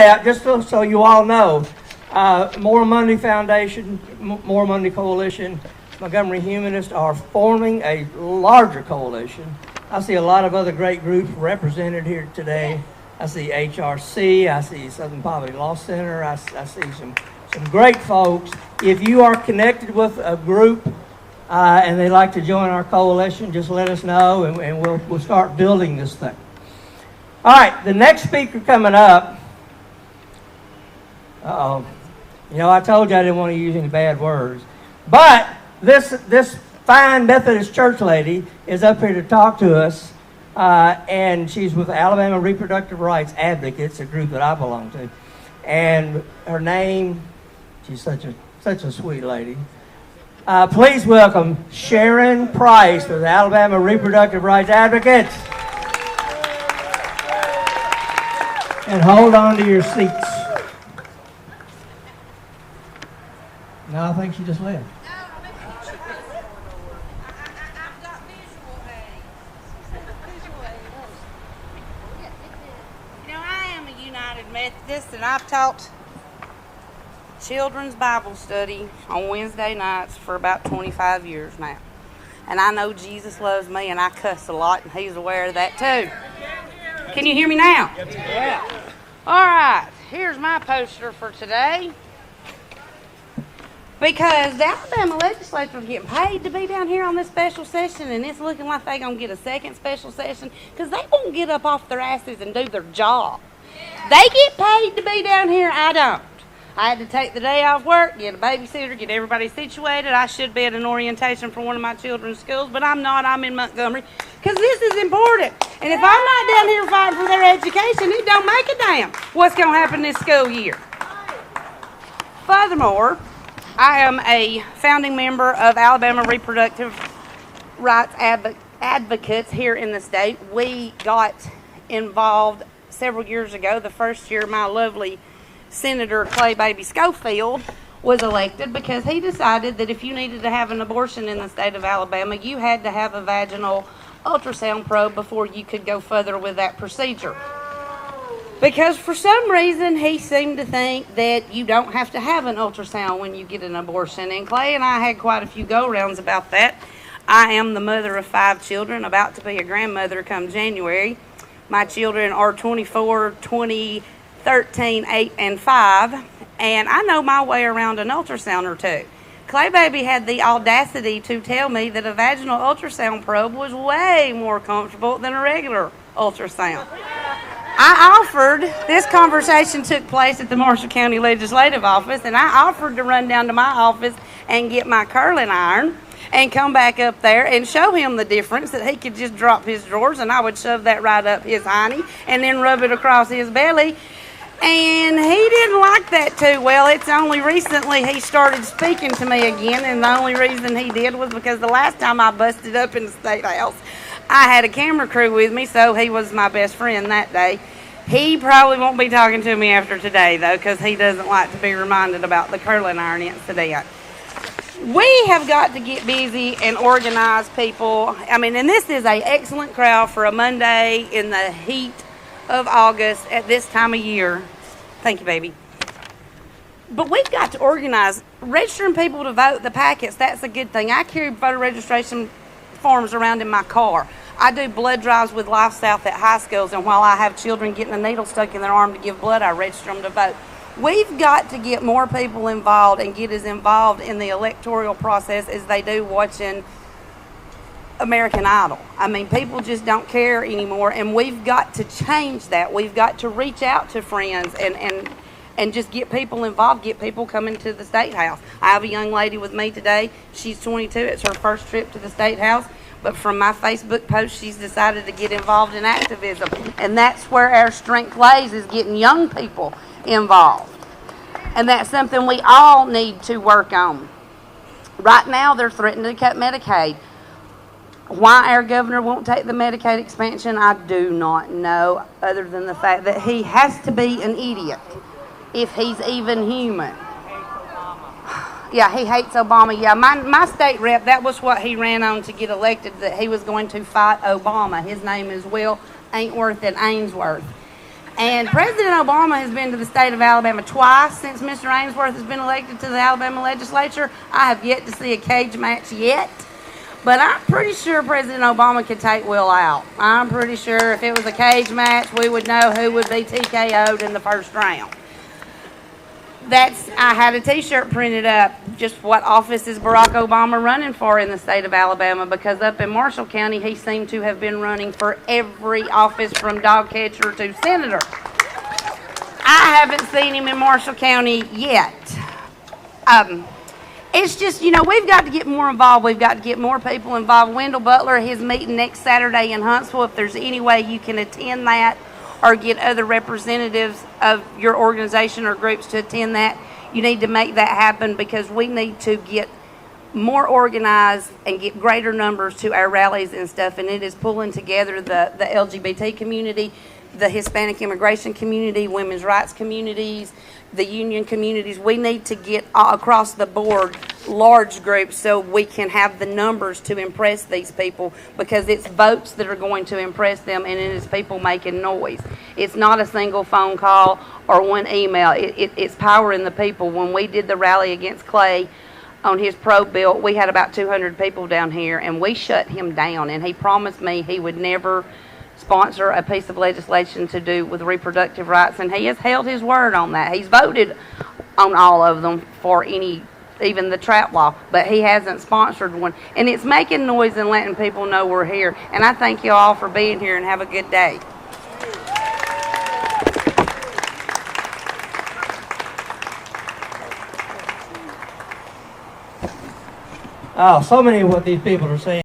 that, just so you all know, More Monday Foundation, More Monday Coalition, Montgomery Humanists are forming a larger coalition. I see a lot of other great groups represented here today. I see HRC, I see Southern Poverty Law Center, I see some great folks. If you are connected with a group and they'd like to join our coalition, just let us know and we'll start building this thing. All right, the next speaker coming up, I told you I didn't want to use any bad words, but this fine Methodist church lady is up here to talk to us, and she's with Alabama Reproductive Rights Advocates, a group that I belong to, and her name, she's such a sweet lady. Please welcome Sharon Price with Alabama Reproductive Rights Advocates. And hold on to your seats. No, I think she just left. I am a United Methodist, and I've taught children's Bible study on Wednesday nights for about 25 years now. And I know Jesus loves me, and I cuss a lot, and he's aware of that too. Can you hear me now? Yeah. All right, here's my poster for today. Because the Alabama legislature is getting paid to be down here on this special session, and it's looking like they're going to get a second special session because they won't get up off their asses and do their job. They get paid to be down here, I don't. I had to take the day off work, get a babysitter, get everybody situated. I should be at an orientation for one of my children's schools, but I'm not. I'm in Montgomery because this is important. And if I'm not down here fighting for their education, it don't make a damn what's going to happen this school year. Furthermore, I am a founding member of Alabama Reproductive Rights Advocates here in the state. We got involved several years ago. The first year my lovely Senator Clay Baby Schofield was elected because he decided that if you needed to have an abortion in the state of Alabama, you had to have a vaginal ultrasound probe before you could go further with that procedure. Because for some reason he seemed to think that you don't have to have an ultrasound when you get an abortion. And Clay and I had quite a few go-rounds about that. I am the mother of 5 children, about to be a grandmother come January. My children are 24, 20, 13, 8, and 5, and I know my way around an ultrasound or two. Clay Baby had the audacity to tell me that a vaginal ultrasound probe was way more comfortable than a regular ultrasound. I offered, this conversation took place at the Marshall County Legislative Office, and I offered to run down to my office and get my curling iron and come back up there and show him the difference, that he could just drop his drawers and I would shove that right up his hiney and then rub it across his belly. And he didn't like that too well. It's only recently he started speaking to me again, and the only reason he did was because the last time I busted up in the Statehous, I had a camera crew with me, so he was my best friend that day. He probably won't be talking to me after today, though, because he doesn't like to be reminded about the curling iron incident. We have got to get busy and organize people. And this is an excellent crowd for a Monday in the heat of August at this time of year. Thank you, baby. But we've got to organize. Registering people to vote, the packets, that's a good thing. I carry voter registration forms around in my car. I do blood drives with Life South at high schools, and while I have children getting a needle stuck in their arm to give blood, I register them to vote. We've got to get more people involved and get as involved in the electoral process as they do watching American Idol. People just don't care anymore, and we've got to change that. We've got to reach out to friends and just get people involved, get people coming to the Statehous. I have a young lady with me today. She's 22. It's her first trip to the Statehous. But from my Facebook post, she's decided to get involved in activism. And that's where our strength lays, is getting young people involved. And that's something we all need to work on. Right now, they're threatening to cut Medicaid. Why our governor won't take the Medicaid expansion, I do not know, other than the fact that he has to be an idiot if he's even human. Yeah, he hates Obama. Yeah, my state rep, that was what he ran on to get elected, that he was going to fight Obama. His name is Will Ainsworth in Ainsworth. And President Obama has been to the state of Alabama twice since Mr. Ainsworth has been elected to the Alabama legislature. I have yet to see a cage match yet. But I'm pretty sure President Obama could take Will out. I'm pretty sure if it was a cage match, we would know who would be TKO'd in the first round. I had a t-shirt printed up, just what office is Barack Obama running for in the state of Alabama, because up in Marshall County, he seemed to have been running for every office from dog catcher to senator. I haven't seen him in Marshall County yet. It's just, we've got to get more involved. We've got to get more people involved. Wendell Butler, his meeting next Saturday in Huntsville, if there's any way you can attend that or get other representatives of your organization or groups to attend that, you need to make that happen, because we need to get more organized and get greater numbers to our rallies and stuff. And it is pulling together the LGBT community, the Hispanic immigration community, women's rights communities, the union communities. We need to get across the board large groups so we can have the numbers to impress these people, because it's votes that are going to impress them, and it is people making noise. It's not a single phone call or one email. It's power in the people. When we did the rally against Clay on his probe bill, we had about 200 people down here, and we shut him down, and he promised me he would never sponsor a piece of legislation to do with reproductive rights, and he has held his word on that. He's voted on all of them for even the trap law, but he hasn't sponsored one. And it's making noise and letting people know we're here. And I thank you all for being here, and have a good day. Oh, so many of what these people are saying.